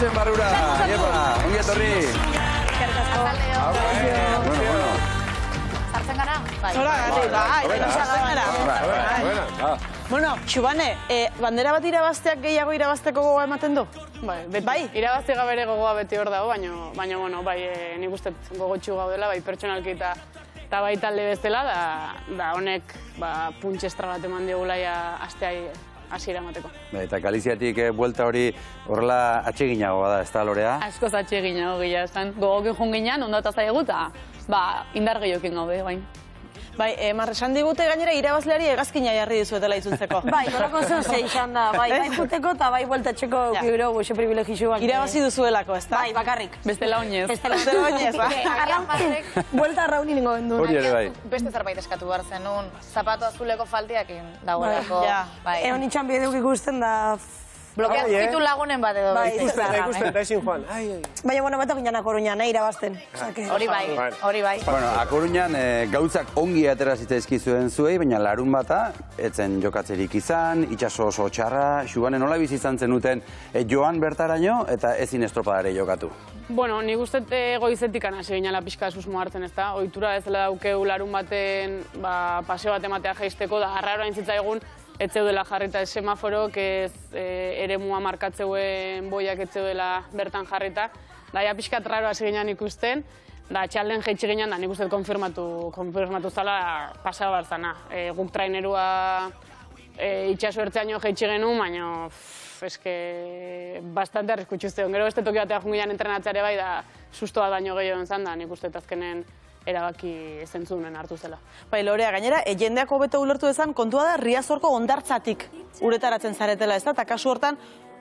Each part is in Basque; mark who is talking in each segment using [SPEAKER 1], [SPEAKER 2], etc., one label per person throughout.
[SPEAKER 1] Txapuzen barrura, Iepa, ongi etorri.
[SPEAKER 2] Sartzen gara?
[SPEAKER 3] Hola, Bueno, Xubane, bandera bat irabazteak gehiago irabazteko gogoa ematen du?
[SPEAKER 4] Bai, irabazte gabere gogoa beti hor dago, baina, bueno, bai, nik uste gogotxu gaudela, bai, pertsonalki eta bai talde bezala, da honek puntxe estra bat eman diogula astea hasiera emateko.
[SPEAKER 1] Eta Galiziatik buelta hori horrela atseginagoa da, ez da, Lorea?
[SPEAKER 4] Askoz atseginago gila, esan. Gogokin joan ginean, ondata zaigu eta indar gehiokin gaude, bain.
[SPEAKER 3] Bai, esan digute gainera irabazleari hegazkina jarri dizuetela itzultzeko.
[SPEAKER 2] Bai, horako zen izan da, bai juteko eta bai bueltatxeko gero goxe privilegizioak.
[SPEAKER 3] Irabazi duzuelako, ez da?
[SPEAKER 2] Bai, bakarrik.
[SPEAKER 4] Bestela oinez.
[SPEAKER 3] Bestela oinez, ba.
[SPEAKER 2] Agian batek, buelta arrauni ningo bendu.
[SPEAKER 1] Hori ere bai.
[SPEAKER 5] Beste zerbait eskatu behar zenun, zapato azuleko faltiakin dagoelako.
[SPEAKER 2] Egon itxan bideu ikusten da...
[SPEAKER 5] Blokeatu zitu lagunen bat edo.
[SPEAKER 2] Bai,
[SPEAKER 6] ikusten, da ezin joan.
[SPEAKER 2] Baina, bueno, batak ginean Koruñan, irabazten.
[SPEAKER 5] Hori bai.
[SPEAKER 1] Bueno, Koruñan gauzak ongi atera zitzaizkizuen zuei, baina larun bata, etzen jokatzerik izan, itxaso oso txarra, Xubane nola bizi izan zenuten joan bertaraino eta ezin estropadare jokatu.
[SPEAKER 4] Bueno, nik uste goizetik hasi ginala pixka susmo hartzen, ez da? Ohitura ez dela daukeu larun baten paseo bat ematea jaisteko, da arraroa intzitzaigun, ez zeudela jarrita semaforok, ez eremua markatzeuen boiak ez zeudela bertan jarrita. Da, ja pixkat raro hasi ginean ikusten, da txalden jaitsi ginean, da nik uste konfirmatu zala pasao bat zana. Guk trainerua itxaso ertzeaino jaitsi genuen, baina eske bastante arriskutsu zeon. Gero beste toki batea jungian entrenatzeare bai, da sustoa baino gehiago zan, da nik uste azkenen erabaki zentzunen hartu zela.
[SPEAKER 3] Bai, Lorea, gainera, jendeak hobeto ulertu dezan, kontua da Riazorko hondartzatik uretaratzen zaretela, ez da? Eta kasu hortan,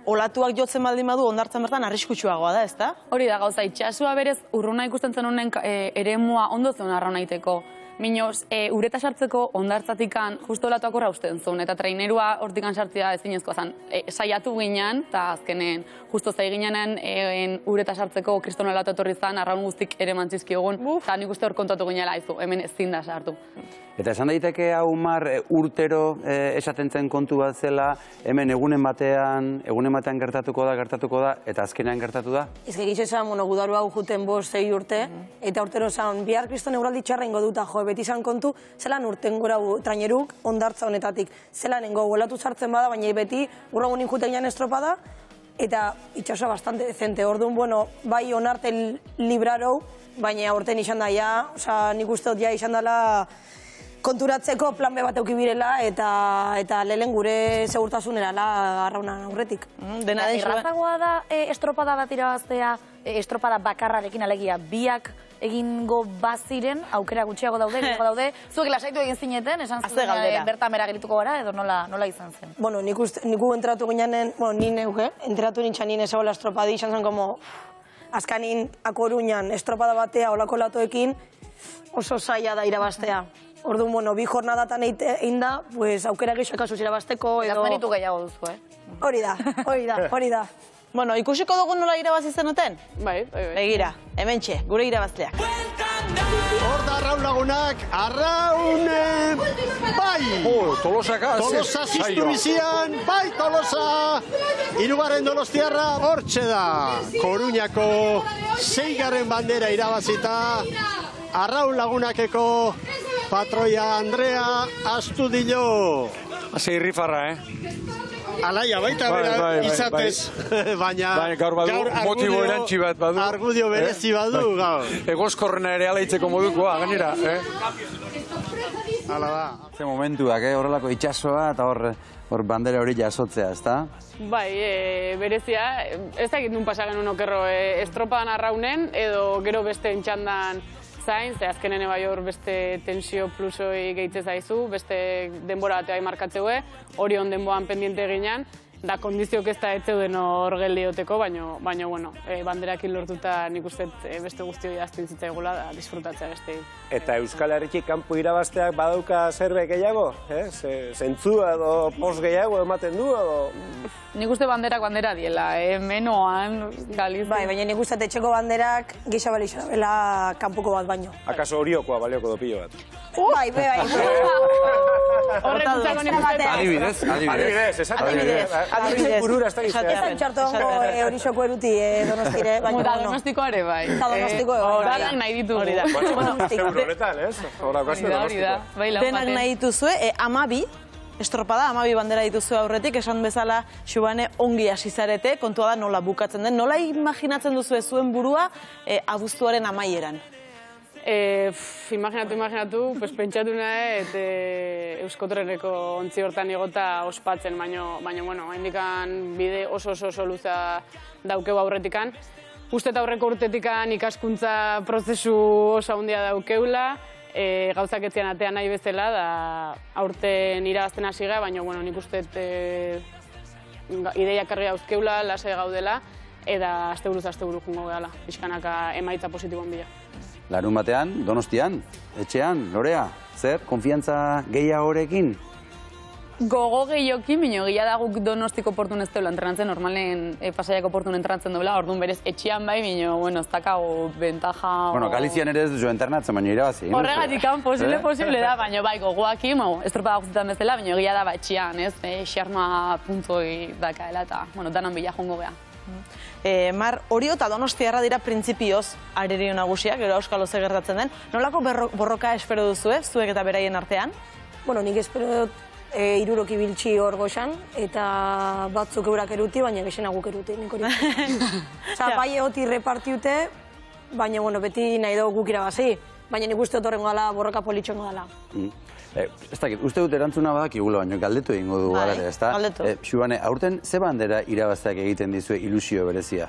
[SPEAKER 3] olatuak jotzen baldin badu hondartzan bertan arriskutsuagoa da, ez da?
[SPEAKER 4] Hori da, gauza, itxasua berez urruna ikusten zen honen eremua ondo zen arraun aiteko. Minoz, ureta sartzeko hondartzatikan justo olatuak horra usten zuen, eta trainerua hortikan sartzea ezinezkoa zen. Saiatu ginean, eta azkenen, justo zai ginean ureta sartzeko kriston olatu etorri zen, arraun guztik ere mantzizkiogun, eta nik uste hor kontatu gineala izu, hemen ezin da sartu.
[SPEAKER 1] Eta esan daiteke hau Mar urtero esaten zen kontu bat zela, hemen egunen batean gertatuko da, eta azkenean gertatu da?
[SPEAKER 2] Ez egitxe esan, gudaru hau juten 5-6 urte, eta urtero esan, bihar kriston euraldi txarra ingo duta, jo, beti izan kontu, zelan urten gora traineruk ondartza honetatik. Zelan ingo golatu sartzen bada, baina beti urragunin juten jan estropada, eta itxasoa bastante decente. Orduan, bueno, bai onarten librarou, baina urten izan da ja, nik uste dut ja izan dela konturatzeko plan B bat eukibirela eta lehen gure segurtasunera arraunan aurretik.
[SPEAKER 3] Dena den
[SPEAKER 5] Errazagoa da estropada bat irabaztea, estropada bakarrarekin alegia biak egingo baziren, aukera gutxiago daude, zuek lasaitu egin zineten, esan zuen bertan bera gerituko gara, edo nola izan zen?
[SPEAKER 2] Bueno, niku enteratu ginean, bueno, ni neuke, enteratu nintxan nien ezagola estropadi, izan zen como azkanin Koruñan estropada batea olako latoekin oso zaila da irabaztea. Orduan, bueno, 2 jornadatan egin da, pues aukera gehiago kasuz irabazteko edo...
[SPEAKER 5] Gazmeritu gehiago duzu,
[SPEAKER 2] Hori da.
[SPEAKER 3] Bueno, ikusiko dugu nola irabazi zenuten?
[SPEAKER 4] Bai.
[SPEAKER 3] Begira, hementxe, gure irabazleak.
[SPEAKER 6] Hor da arraun lagunak, arraun... Bai! Tolosa ziztu bizian, bai Tolosa! Hirugarren Donostiarra hortxe da. Koruñako 6. bandera irabazita. Arraun lagunakeko patroia Andrea Astudillo.
[SPEAKER 7] Hasi irrifarra,
[SPEAKER 6] Alaia, baita bera izatez, baina
[SPEAKER 7] gaur motibo erantzi bat badu.
[SPEAKER 6] Argudio berezi badu gaur.
[SPEAKER 7] Egoskorrena ere alaitzeko modukoa, gainera.
[SPEAKER 6] Hala da.
[SPEAKER 1] Ze momentuak, horrelako itxasoa eta hor bandera hori jasotzea, ez da?
[SPEAKER 4] Bai, berezia, ez da egin duen pasagen unokerro estropadan arraunen, edo gero beste entxandan zain, ze azkenen bai hor beste tensio plusoi gehitzez zaizu, beste denbora batea markatzeue, hori on denboan pendiente ginean, da kondizioak ez da etzeuden hor geldioteko, baina, bueno, banderakin lortuta nik uste beste guztioi azten zitzaigula, da disfrutatzea beste.
[SPEAKER 8] Eta Euskal Herritik kanpo irabazteak badauka zerbait gehiago? Zentzua edo pos gehiago ematen du edo...
[SPEAKER 4] Nik uste banderak bandera diela, menoan, Galizia.
[SPEAKER 2] Bai, baina nik uste etxeko banderak gisa balixo dela kanpoko bat baino.
[SPEAKER 8] Akaso horiokoa balioko dopillo bat?
[SPEAKER 2] Bai.
[SPEAKER 4] Horrek utzako nik uste.
[SPEAKER 1] Adibidez,
[SPEAKER 8] Adibidez. Burura ez da
[SPEAKER 2] Ez da txarto hori xoko eruti donostire, baina
[SPEAKER 4] Eta
[SPEAKER 2] bueno.
[SPEAKER 4] donostikoare bai.
[SPEAKER 2] Eta donostiko
[SPEAKER 4] Danak nahi ditugu.
[SPEAKER 8] Horretan, ez?
[SPEAKER 4] Hori da. Bai, lan
[SPEAKER 3] Denak
[SPEAKER 4] baten.
[SPEAKER 3] nahi dituzue, 12 estropada, 12 bandera dituzue aurretik, esan bezala Xubane ongi hasi zarete, kontua da nola bukatzen den. Nola imaginatzen duzue zuen burua abuztuaren amaieran?
[SPEAKER 4] Imaginatu, pentsatu nahi, eta Euskotreneko ontzi hortan igota ospatzen, baina, bueno, hendikan bide oso luza daukeu aurretikan. Uste aurreko urtetikan ikaskuntza prozesu oso handia daukeula, gauzak etzian atean nahi bezala, da aurten irabazten hasi gara, baina, bueno, nik uste ideiak karri gauzkeula, lasai gaudela, eta asteburuz asteburu jungo gehala, pixkanaka emaitza positiboan bila.
[SPEAKER 1] Larun batean, Donostian, etxean, Lorea, zer, konfiantza gehiagorekin?
[SPEAKER 9] Gogo gehiokin, baina gila da guk Donostiko portun ez deula entrenatzen, normalen Pasaiako portun entrenatzen duela, orduan berez etxean bai, baina, bueno, ez dakago bentaja...
[SPEAKER 1] Bueno, Galizian ere ez duzu entrenatzen, baina irabazi.
[SPEAKER 9] Horregatik posible da, baina bai, gogoaki, estropada guztetan bezala, baina gila da etxean, ez, xarma puntoi dakaela eta, bueno, danan bila jongo geha.
[SPEAKER 3] Mar, Orio eta Donostiarra dira printzipioz arerio nagusiak, gero Euskal Oze gertatzen den. Nolako borroka espero duzue, zuek eta beraien artean?
[SPEAKER 2] Bueno, nik espero dut irurok ibiltzi hor goxan, eta batzuk eurak eruti, baina gexena guk eruti, nik hori. Osa, bai eoti repartiute, baina, bueno, beti nahi dugu guk irabazi, baina nik uste dut horrengo dela, borroka politxongo dela.
[SPEAKER 1] Ez dakit, uste dut erantzuna badakigula, baina galdetu egingo dugu gara, ez da? Xubane, aurten ze bandera irabazteak egiten dizue ilusio berezia?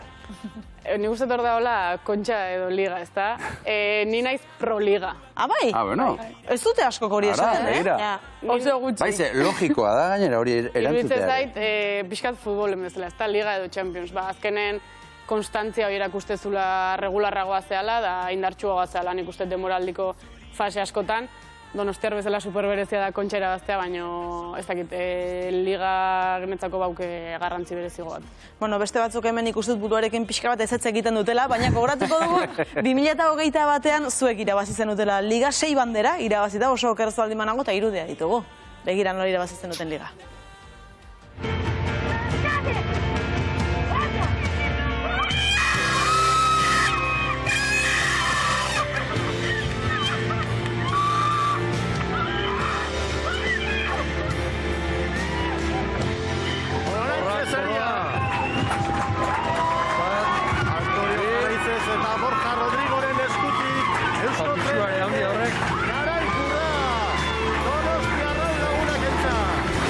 [SPEAKER 4] Nik uste hor da hola kontxa edo liga, ez da? Ni naiz pro liga.
[SPEAKER 3] Ah, bai?
[SPEAKER 1] Ah, bueno.
[SPEAKER 3] Ez dute askok hori esaten,
[SPEAKER 1] begira.
[SPEAKER 4] Oso gutxi.
[SPEAKER 1] Baize, logikoa da gainera hori erantzutea.
[SPEAKER 4] Iruditzen zait, pixkat futbolen bezala, ez da, liga edo Champions. Azkenen konstantzia hori erakustezula regularragoa zehala, da indartsuagoa zehala, nik uste demoraldiko fase askotan. Donostiar bezala superberezia da kontxa irabaztea, baina ez dakit, liga genetzako bauke garrantzi berezigo bat.
[SPEAKER 3] Bueno, beste batzuk hemen ikustut buruarekin pixka bat ezetz egiten dutela, baina gogoratuko dugu 2021 batean zuek irabazi zenutela liga, 6 bandera irabazita oso okerzu aldi manago eta irudea ditugu. Begira nola irabazi zenuten liga.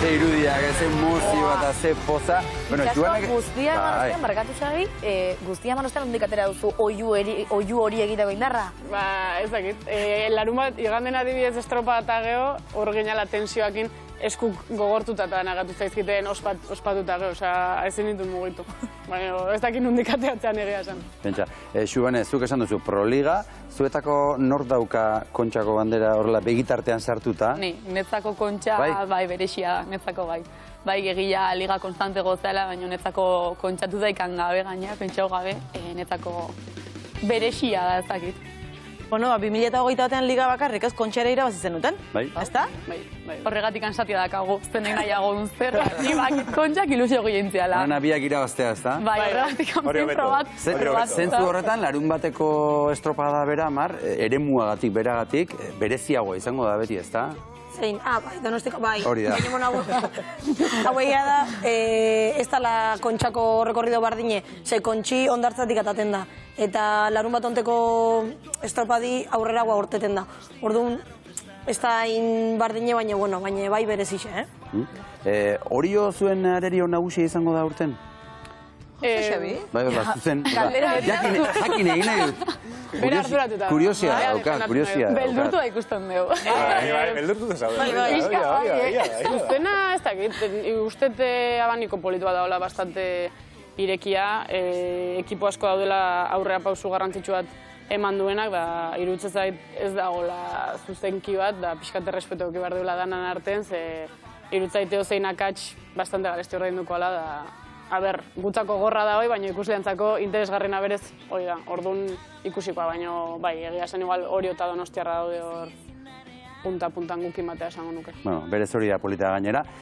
[SPEAKER 1] Ze irudiak, ze emozio eta ze poza.
[SPEAKER 5] Ikasko guztia manostean, barkatu xabi, guztia manostean ondik atera duzu oiu hori egiteko indarra?
[SPEAKER 4] Ba, ez dakit. Larun bat, iganden adibidez estropa eta geho, hor ginala tensioakin eskuk gogortuta eta nagatu zaizkiten ospatuta geho, osea, ezin ditu mugitu. Baina, ez dakit nondik ateatzean egia esan.
[SPEAKER 1] Pentsa, Xubane, zuk esan duzu Proliga, zuetako nor dauka kontxako bandera horrela begitartean sartuta?
[SPEAKER 9] Ni, netzako kontxa, bai, berexia da, netzako bai. Bai, egia liga konstante gozela, baina netzako kontxatu daikan gabe gaina, pentsau gabe, netzako berexia da ez dakit.
[SPEAKER 3] Bueno, 2021 batean liga bakarrik ez kontxera irabazi zenuten, ezta?
[SPEAKER 9] Bai. Horregatik ansatia dakago, zenek nahiago dun zer, ni bakit kontxak ilusio gehientziala.
[SPEAKER 1] Horren abiak irabaztea, ezta?
[SPEAKER 9] Bai, horregatik probat.
[SPEAKER 1] Zentzu horretan, larun bateko estropada bera, Mar, eremuagatik, beragatik, bereziagoa izango da beti, ezta?
[SPEAKER 2] Zein, bai, Donostiko, bai.
[SPEAKER 1] Hori da.
[SPEAKER 2] Hau egia da, ez dala kontxako rekorrido bardine, ze kontxi ondartzatik ataten da. Eta larun bat onteko estropadi aurreragoa urteten da. Orduan, ez da in bardine, baina, bueno, baina bai berezixe,
[SPEAKER 1] Orio zuen arerio nagusia izango da urten?
[SPEAKER 3] Xabi?
[SPEAKER 1] Bai, zuzen. Jakin egin nahi dut.
[SPEAKER 4] Bera arduratuta.
[SPEAKER 1] Kuriosia dauka, kuriosia dauka.
[SPEAKER 9] Beldurtu da ikusten dugu.
[SPEAKER 8] Beldurtu da zaude.
[SPEAKER 4] Zuzena, ez dakit, ustet abaniko politu bat daola bastante irekia, ekipo asko daudela aurrea pausu garrantzitsu bat eman duenak, da iruditzen zait ez dagoela zuzenki bat, da pixkat errespetu eki behar duela danan artean, ze iruditzen zaiteo zein akats bastante garesti horrein duko ala, da gutzako gorra da hoi, baina ikusleantzako interesgarrena berez hori da, orduan ikusikoa, baina bai, egia esan igual Orio eta Donostiarra daude hor punta-puntan gukin batea esango nuke.
[SPEAKER 1] Bueno, berez hori da polita gainera.